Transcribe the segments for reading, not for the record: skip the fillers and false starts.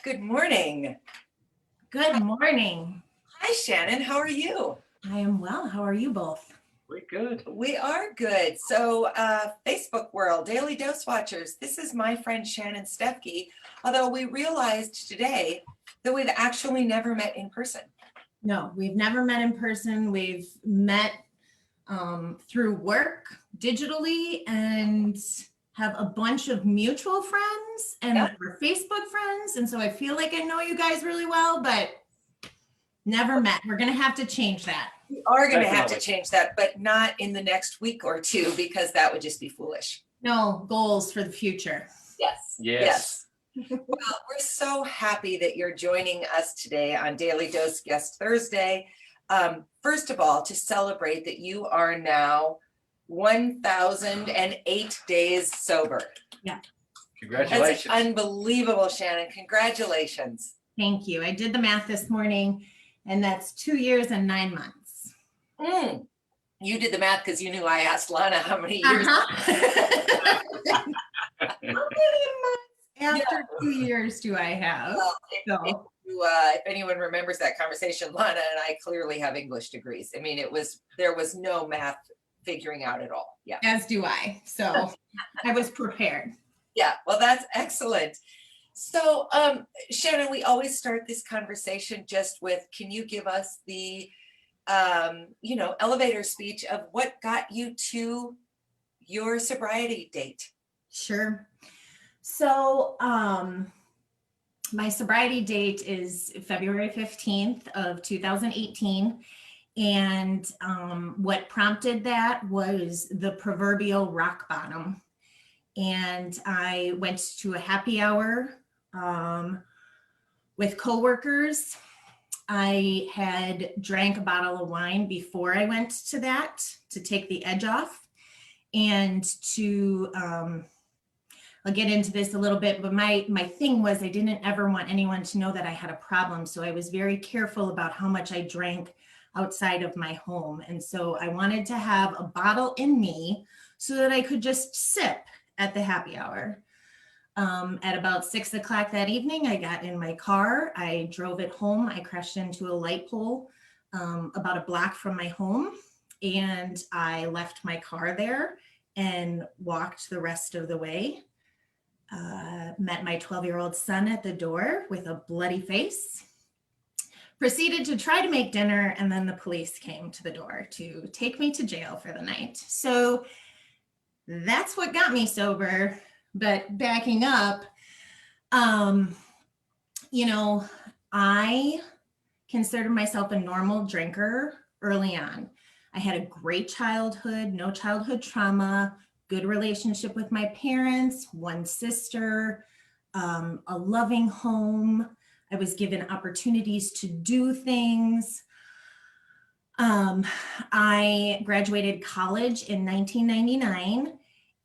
Good morning. Good morning. Hi, Shannon. How are you? I am well. How are you both? We're good. We are good. So, Facebook world, Daily Dose Watchers, this is my friend Shannon Steffke, although we realized today that we've actually never met in person. No, we've never met in person. We've met through work digitally and have a bunch of mutual friends and we're Facebook friends. And so I feel like I know you guys really well, but never met. We're going to have to change that. We are going to have to change that, but not in the next week or two, because that would just be foolish. No, goals for the future. Yes. Well, we're so happy that you're joining us today on Daily Dose Guest Thursday. First of all, to celebrate that you are now 1,008 days sober. Yeah. Congratulations. That's unbelievable, Shannon. Congratulations. Thank you. I did the math this morning, and that's 2 years and 9 months. You did the math because you knew I asked Lana how many years. How many months after 2 years do I have? Well, if anyone remembers that conversation, Lana and I clearly have English degrees. I mean, there was no math figuring out at all. Yeah. As do I. So I was prepared. Yeah. Well, that's excellent. So, Shannon, we always start this conversation just with, can you give us the, elevator speech of what got you to your sobriety date? Sure. So, my sobriety date is February 15th of 2018. And what prompted that was the proverbial rock bottom. And I went to a happy hour with coworkers. I had drank a bottle of wine before I went to that to take the edge off. And to, I'll get into this a little bit, but my thing was I didn't ever want anyone to know that I had a problem. So I was very careful about how much I drank outside of my home. And so I wanted to have a bottle in me so that I could just sip at the happy hour. At about 6 o'clock that evening, I got in my car. I drove it home. I crashed into a light pole about a block from my home. And I left my car there and walked the rest of the way. Met my 12-year-old son at the door with a bloody face. Proceeded to try to make dinner, and then the police came to the door to take me to jail for the night. So that's what got me sober. But backing up, I considered myself a normal drinker early on. I had a great childhood, no childhood trauma, good relationship with my parents, one sister, a loving home. I was given opportunities to do things. I graduated college in 1999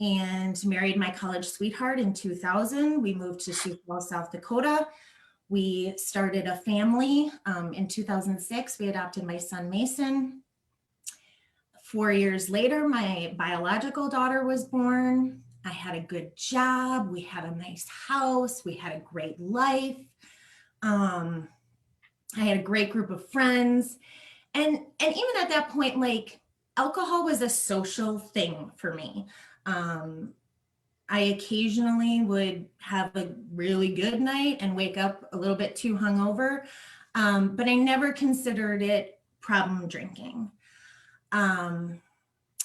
and married my college sweetheart in 2000. We moved to Sioux Falls, South Dakota. We started a family. In 2006, we adopted my son, Mason. 4 years later, my biological daughter was born. I had a good job. We had a nice house. We had a great life. I had a great group of friends. And even at that point, like, alcohol was a social thing for me. I occasionally would have a really good night and wake up a little bit too hungover, but I never considered it problem drinking.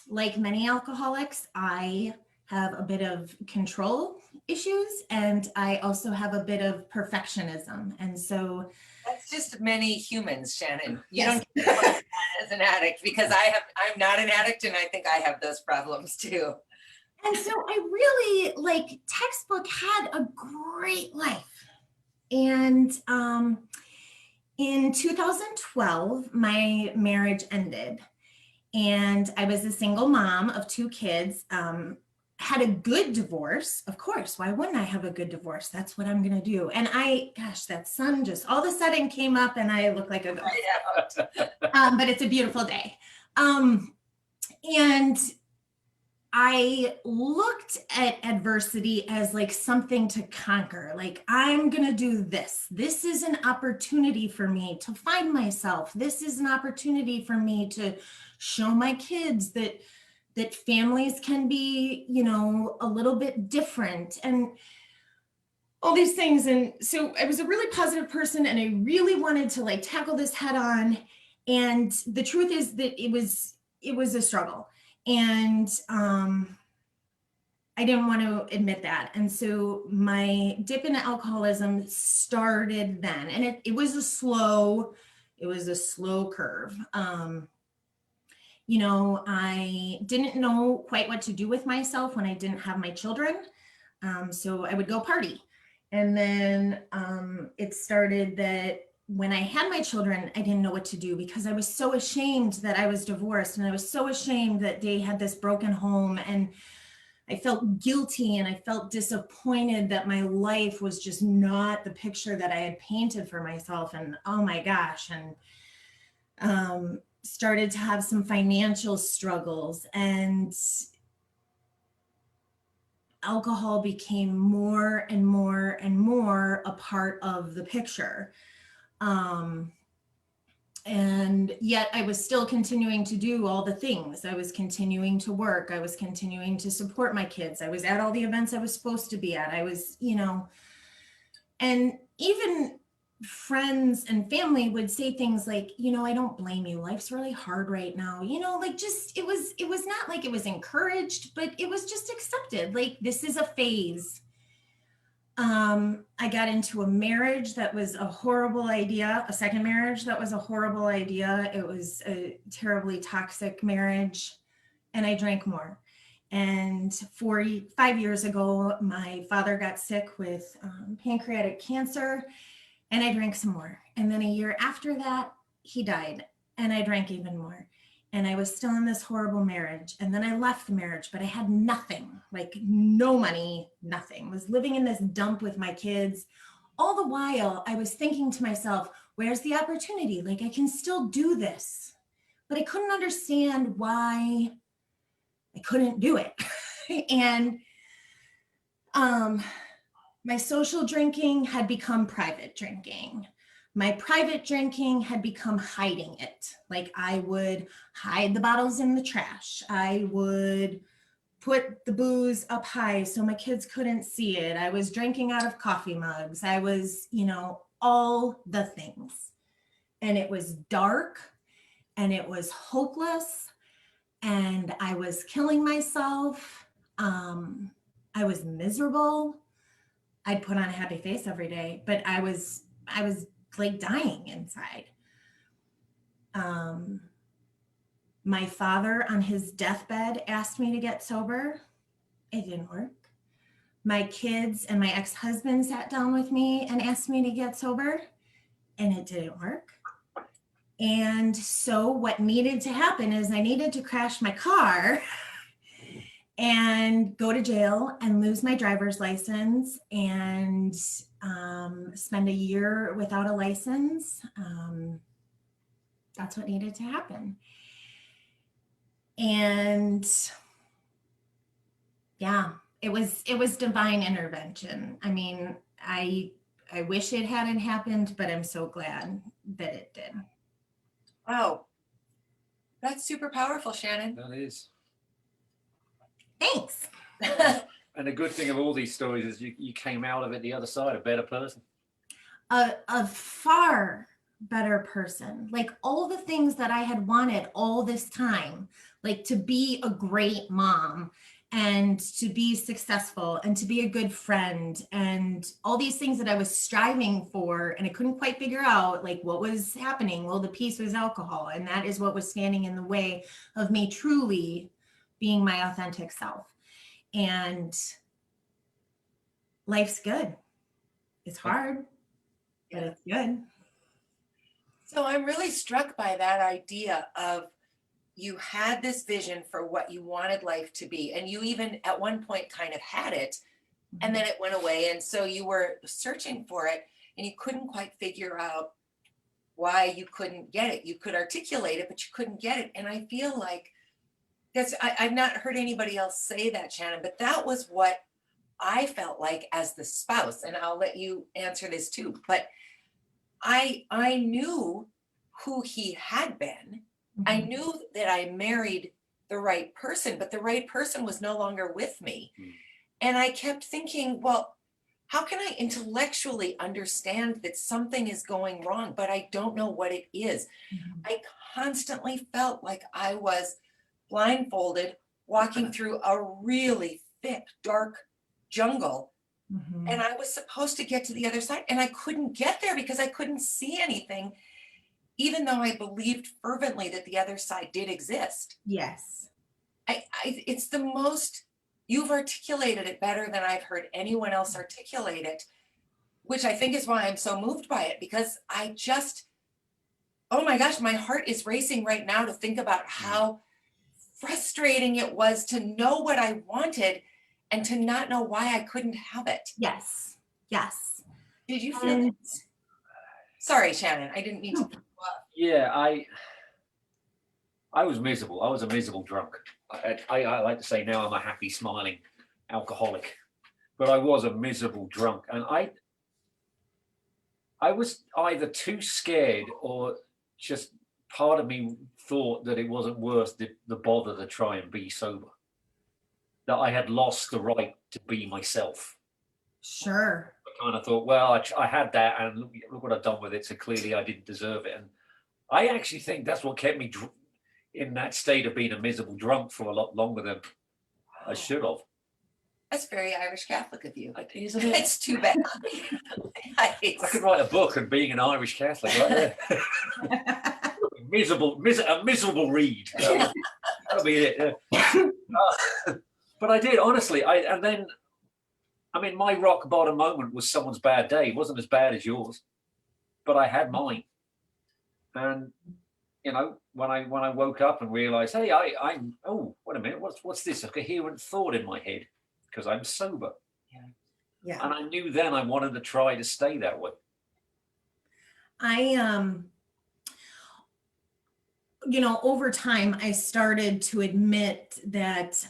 Like many alcoholics, I have a bit of control issues, and I also have a bit of perfectionism. And so that's just many humans, Shannon. You Yes. don't get that as an addict, because I'm not an addict, and I think I have those problems too. And so I really, textbook had a great life. And in 2012, my marriage ended. And I was a single mom of 2 kids, had a good divorce. Of course, why wouldn't I have a good divorce? That's what I'm going to do. And that sun just all of a sudden came up and I look like a ghost. But it's a beautiful day. And I looked at adversity as like something to conquer. Like, I'm going to do this. This is an opportunity for me to find myself. This is an opportunity for me to show my kids that families can be, a little bit different and all these things. And so I was a really positive person and I really wanted to like tackle this head on. And the truth is that it was a struggle. And I didn't want to admit that. And so my dip into alcoholism started then. And it was a slow curve. I didn't know quite what to do with myself when I didn't have my children. So I would go party. And then it started that when I had my children, I didn't know what to do because I was so ashamed that I was divorced and I was so ashamed that they had this broken home, and I felt guilty and I felt disappointed that my life was just not the picture that I had painted for myself. And oh my gosh, and started to have some financial struggles, and alcohol became more and more and more a part of the picture. And yet I was still continuing to do all the things. I was continuing to work. I was continuing to support my kids. I was at all the events I was supposed to be at. I was, and even friends and family would say things like, I don't blame you. Life's really hard right now. It was not like it was encouraged, but it was just accepted. Like, this is a phase. I got into a marriage that was a horrible idea, a second marriage that was a horrible idea. It was a terribly toxic marriage, and I drank more. And 5 years ago, my father got sick with pancreatic cancer, and I drank some more. And then a year after that, he died, and I drank even more. And I was still in this horrible marriage. And then I left the marriage, but I had nothing, like no money, nothing. Was living in this dump with my kids. All the while, I was thinking to myself, where's the opportunity? Like, I can still do this. But I couldn't understand why I couldn't do it. And my social drinking had become private drinking. My private drinking had become hiding it. Like, I would hide the bottles in the trash. I would put the booze up high so my kids couldn't see it. I was drinking out of coffee mugs. I was, all the things. And it was dark and it was hopeless. And I was killing myself. I was miserable. I'd put on a happy face every day, but I was like dying inside. My father on his deathbed asked me to get sober. It didn't work. My kids and my ex-husband sat down with me and asked me to get sober, and it didn't work. And so what needed to happen is I needed to crash my car and go to jail and lose my driver's license and spend a year without a license. That's what needed to happen. And yeah, it was divine intervention. I mean, I wish it hadn't happened, but I'm so glad that it did. Wow. That's super powerful, Shannon. That is. Thanks. And the good thing of all these stories is you came out of it the other side a better person. A far better person. Like, all the things that I had wanted all this time, like to be a great mom and to be successful and to be a good friend and all these things that I was striving for, and I couldn't quite figure out like what was happening. Well, the piece was alcohol, and that is what was standing in the way of me truly being my authentic self. And life's good. It's hard, but it's good. So I'm really struck by that idea of you had this vision for what you wanted life to be. And you even at one point kind of had it, and then it went away. And so you were searching for it and you couldn't quite figure out why you couldn't get it. You could articulate it, but you couldn't get it. And I feel like Because I've not heard anybody else say that, Shannon, but that was what I felt like as the spouse, and I'll let you answer this too. But I knew who he had been. I Mhm. knew that I married the right person, but the right person was no longer with me. Mm. And I kept thinking, well, how can I intellectually understand that something is going wrong, but I don't know what it is? Mhm. I constantly felt like I was blindfolded walking through a really thick, dark jungle. And Mhm. I was supposed to get to the other side, and I couldn't get there because I couldn't see anything, even though I believed fervently that the other side did exist. Yes. It's the most, you've articulated it better than I've heard anyone else articulate it, which I think is why I'm so moved by it, because I just, oh my gosh, my heart is racing right now to think about how frustrating it was to know what I wanted and to not know why I couldn't have it. Yes. Yes. Did you feel that? And Sorry, Shannon, I didn't mean to. Yeah, I was miserable. I was a miserable drunk. I like to say now I'm a happy, smiling alcoholic, but I was a miserable drunk, and I was either too scared or just part of me thought that it wasn't worth the bother to try and be sober. That I had lost the right to be myself. sure. I kind of thought, well, I had that, and look what I've done with it. So clearly, I didn't deserve it. And I actually think that's what kept me in that state of being a miserable drunk for a lot longer than I should have. That's very Irish Catholic of you. Isn't it? It's too bad. I could write a book on being an Irish Catholic right there. A miserable read. That'll be it. Yeah. But I did, honestly. And then, I mean, my rock bottom moment was someone's bad day. It wasn't as bad as yours, but I had mine. And when I woke up and realized, hey, I'm oh, wait a minute, what's this? A coherent thought in my head because I'm sober. Yeah. And I knew then I wanted to try to stay that way. I over time I started to admit that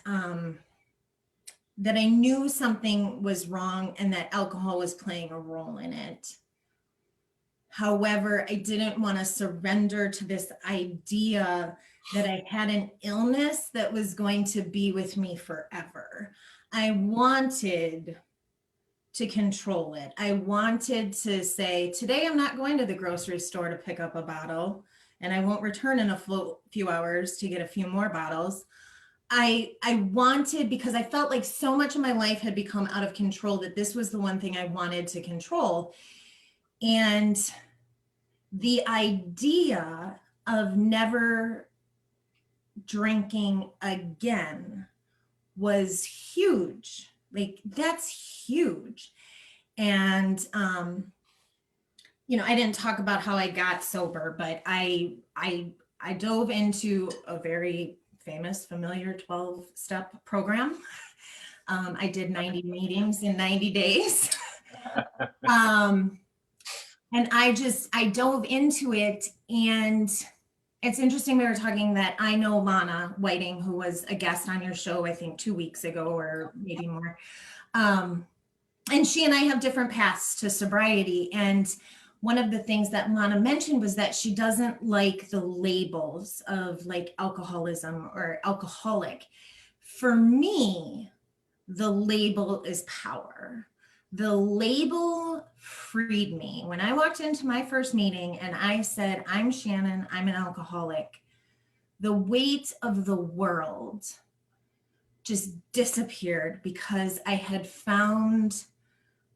that I knew something was wrong and that alcohol was playing a role in it. However, I didn't want to surrender to this idea that I had an illness that was going to be with me forever. I wanted to control it. I wanted to say, today I'm not going to the grocery store to pick up a bottle, and I won't return in a few hours to get a few more bottles. I wanted, because I felt like so much of my life had become out of control, that this was the one thing I wanted to control. And the idea of never drinking again was huge. Like, that's huge. And I didn't talk about how I got sober, but I dove into a very famous, familiar 12-step program. I did 90 meetings in 90 days. And I dove into it, and it's interesting. We were talking that I know Lana Whiting, who was a guest on your show, I think 2 weeks ago or maybe more. And she and I have different paths to sobriety. And one of the things that Lana mentioned was that she doesn't like the labels of like alcoholism or alcoholic. For me, the label is power. The label freed me. When I walked into my first meeting and I said, I'm Shannon, I'm an alcoholic, the weight of the world just disappeared because I had found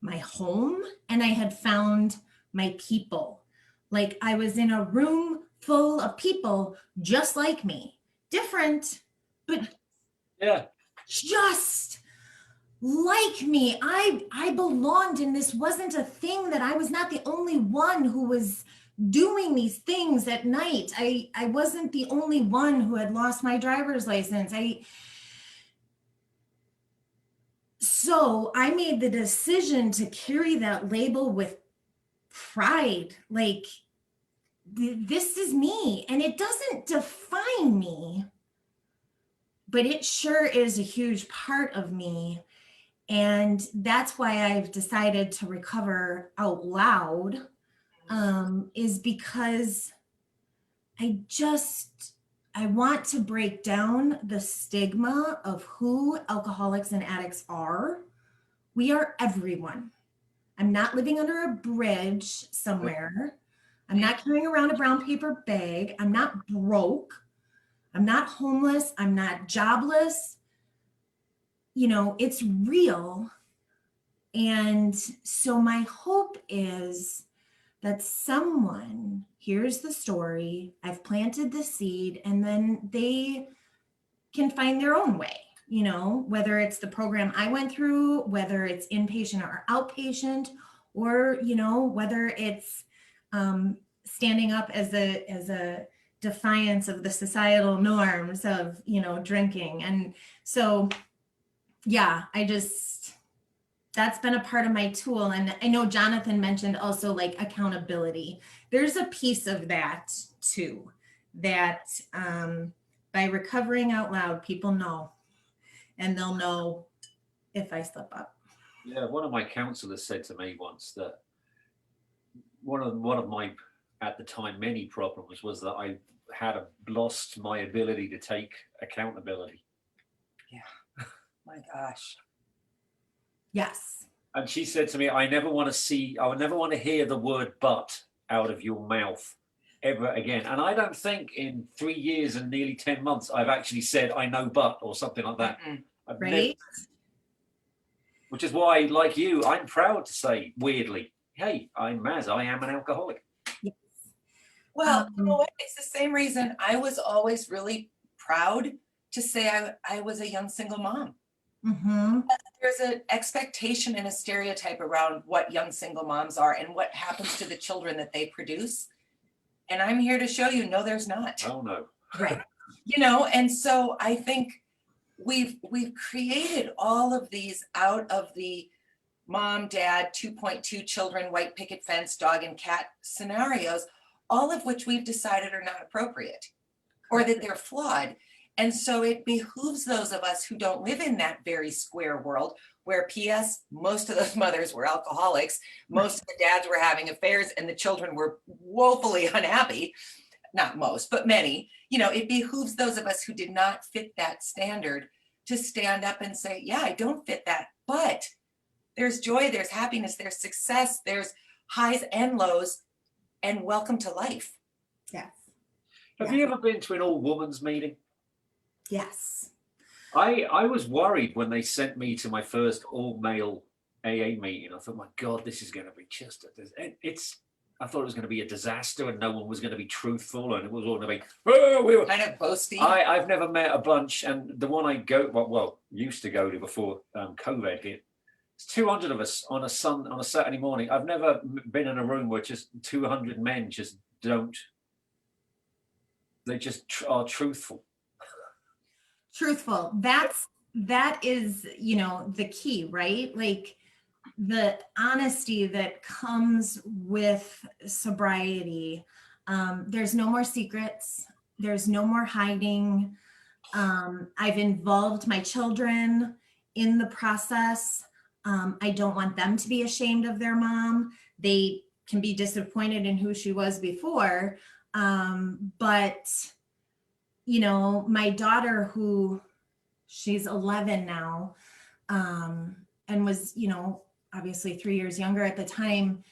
my home and I had found my people. Like, I was in a room full of people just like me, different, but Yeah. just like me. I belonged, and this wasn't a thing, that I was not the only one who was doing these things at night. I wasn't the only one who had lost my driver's license. So I made the decision to carry that label with pride. Like, this is me, and it doesn't define me, but it sure is a huge part of me. And that's why I've decided to recover out loud, is because I want to break down the stigma of who alcoholics and addicts are. We are everyone. I'm not living under a bridge somewhere. I'm not carrying around a brown paper bag. I'm not broke. I'm not homeless. I'm not jobless. You know, it's real. And so my hope is that someone hears the story, I've planted the seed, and then they can find their own way, you know, whether it's the program I went through, whether it's inpatient or outpatient, or, you know, whether it's standing up as a defiance of the societal norms of, you know, drinking. And so, yeah, that's been a part of my tool. And I know Jonathan mentioned also like accountability. There's a piece of that too, that by recovering out loud, people know, and they'll know if I slip up. Yeah, one of my counselors said to me once that one of my, at the time, many problems was that I had lost my ability to take accountability. Yeah. My gosh. Yes. And she said to me, I would never want to hear the word but out of your mouth ever again. And I don't think in 3 years and nearly 10 months, I've actually said, I know but, or something like that. I've Right. never, which is why, like you, I'm proud to say, weirdly, hey, I'm Maz, I am an alcoholic. Yes. Well, you know what? It's the same reason I was always really proud to say I was a young single mom. Mm-hmm. There's an expectation and a stereotype around what young single moms are and what happens to the children that they produce. And I'm here to show you, no, there's not. Oh, no. Right. You know, and so I think we've created all of these out of the mom, dad, 2.2 children, white picket fence, dog and cat scenarios, all of which we've decided are not appropriate or that they're flawed. And so it behooves those of us who don't live in that very square world where, P.S., most of those mothers were alcoholics, most of the dads were having affairs, and the children were woefully unhappy. Not most, but many. You know, it behooves those of us who did not fit that standard to stand up and say, yeah, I don't fit that, but there's joy, there's happiness, there's success, there's highs and lows, and welcome to life. Yes. Have you ever been to an all-women's meeting? Yes. I was worried when they sent me to my first all-male AA meeting. I thought, my God, this is going to be just I thought it was going to be a disaster and no one was going to be truthful and it was all going to be, oh, Kind of boasty. I've never met a bunch, and the one I used to go to before COVID hit. It's 200 of us on a Saturday morning. I've never been in a room where just 200 men just don't. They just are truthful. Truthful. That is, you know, the key, right? Like the honesty that comes with sobriety. There's no more secrets. There's no more hiding. I've involved my children in the process. I don't want them to be ashamed of their mom. They can be disappointed in who she was before. But, you know, my daughter, who she's 11 now, and was, you know, obviously 3 years younger at the time,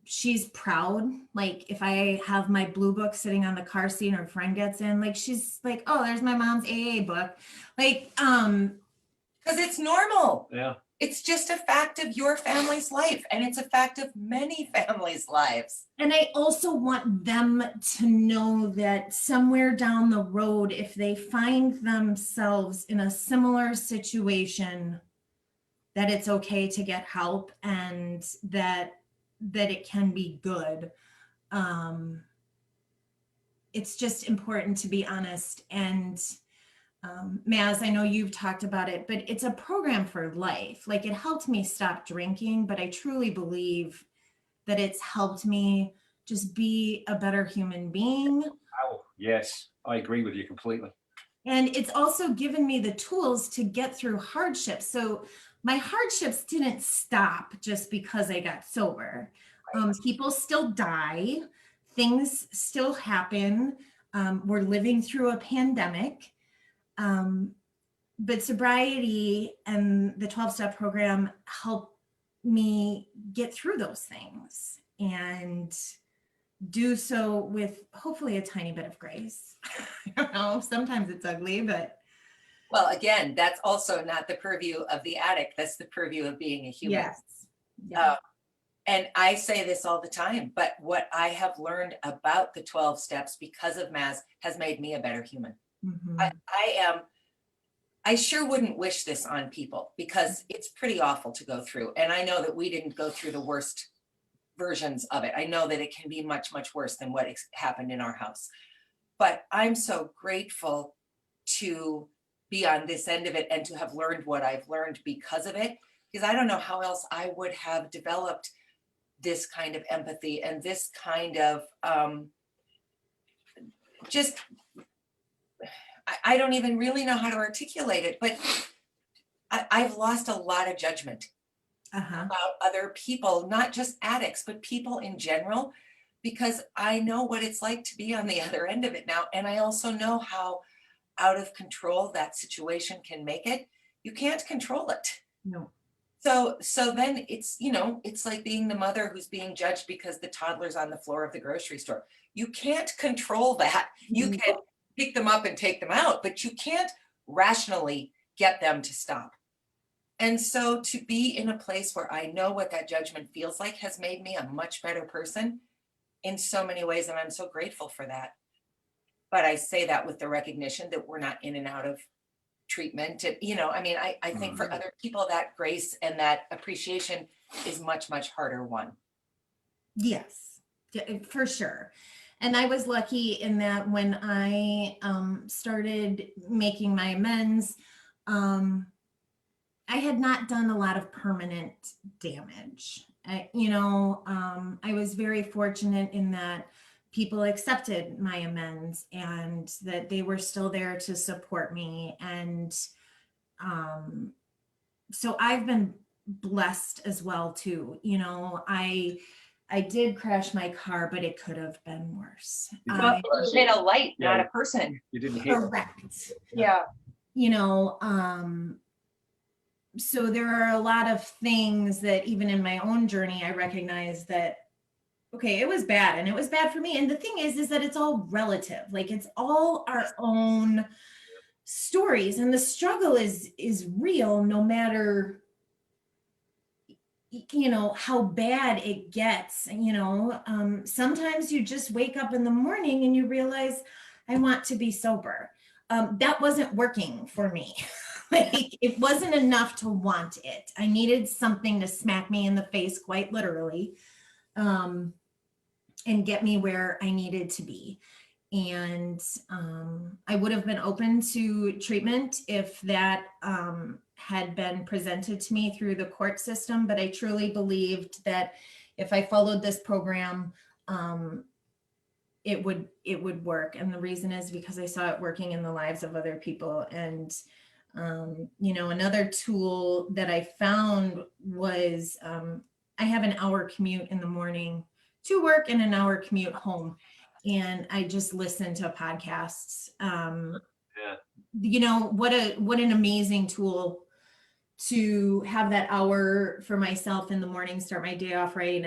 she's proud. Like if I have my blue book sitting on the car seat and her friend gets in, like, she's like, oh, there's my mom's AA book. Like, because it's normal. Yeah. It's just a fact of your family's life, and it's a fact of many families' lives. and I also want them to know that somewhere down the road, if they find themselves in a similar situation, that it's okay to get help and that it can be good. It's just important to be honest. And Maz, I know you've talked about it, but it's a program for life. Like, it helped me stop drinking, but I truly believe that it's helped me just be a better human being. Oh, yes, I agree with you completely. And it's also given me the tools to get through hardships. So my hardships didn't stop just because I got sober. People still die, things still happen. We're living through a pandemic. But sobriety and the 12-step program help me get through those things and do so with hopefully a tiny bit of grace. I don't know, sometimes it's ugly, but Well, again, that's also not the purview of the addict. That's the purview of being a human. yes. Yeah. And I say this all the time, but what I have learned about the 12 steps because of Maz has made me a better human. Mhm. I sure wouldn't wish this on people because it's pretty awful to go through. And I know that we didn't go through the worst versions of it. I know that it can be much, much worse than what happened in our house. But I'm so grateful to be on this end of it and to have learned what I've learned because of it. Because I don't know how else I would have developed this kind of empathy and this kind of just, I don't even really know how to articulate it, but I've lost a lot of judgment about other people, not just addicts, but people in general, because I know what it's like to be on the other end of it now. And I also know how out of control that situation can make it. You can't control it. No. So then it's, it's like being the mother who's being judged because the toddler's on the floor of the grocery store. You can't control that. You can pick them up and take them out, but you can't rationally get them to stop. And so to be in a place where I know what that judgment feels like has made me a much better person in so many ways. And I'm so grateful for that. But I say that with the recognition that we're not in and out of treatment. And, I think for other people, that grace and that appreciation is much, much harder won. Yes, for sure. And I was lucky in that when I started making my amends, I had not done a lot of permanent damage. I was very fortunate in that people accepted my amends and that they were still there to support me. And so I've been blessed as well too. I did crash my car, but it could have been worse. You You hit a light, not Yeah. a person. You didn't hit. Correct. Yeah. So there are a lot of things that even in my own journey, I recognize that, okay, it was bad and it was bad for me. And the thing is that it's all relative. Like it's all our own stories, and the struggle is real no matter how bad it gets. Sometimes you just wake up in the morning and you realize I want to be sober. That wasn't working for me. Like it wasn't enough to want it. I needed something to smack me in the face, quite literally, and get me where I needed to be. And I would have been open to treatment if that had been presented to me through the court system, but I truly believed that if I followed this program, it would work. And the reason is because I saw it working in the lives of other people. And another tool that I found was I have an hour commute in the morning to work and an hour commute home. And I just listen to podcasts. What an amazing tool to have that hour for myself in the morning, start my day off right,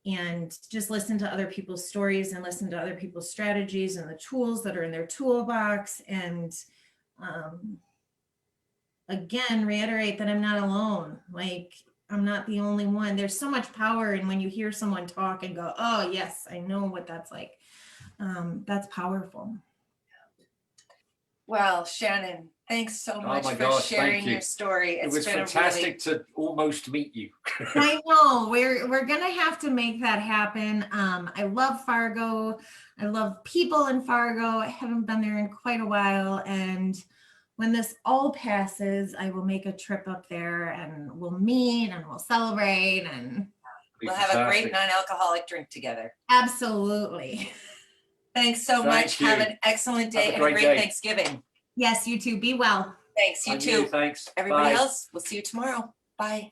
and just listen to other people's stories and listen to other people's strategies and the tools that are in their toolbox. And again, reiterate that I'm not alone. Like I'm not the only one. There's so much power in when you hear someone talk and go, oh yes, I know what that's like. That's powerful. Well, Shannon, thanks so much my for gosh, sharing thank you. your story. It It's was been fantastic to almost meet you. I know we're gonna have to make that happen. I love Fargo. I love people in Fargo. I haven't been there in quite a while, and when this all passes, I will make a trip up there and we'll meet and we'll celebrate and we'll have a great non-alcoholic drink together. Absolutely. Thanks so much. You. Have an excellent day Have a and a great great day. Thanksgiving. Yes, you too. Be well. Thanks, you And too. Thanks. Everybody Bye. else, we'll see you tomorrow. Bye.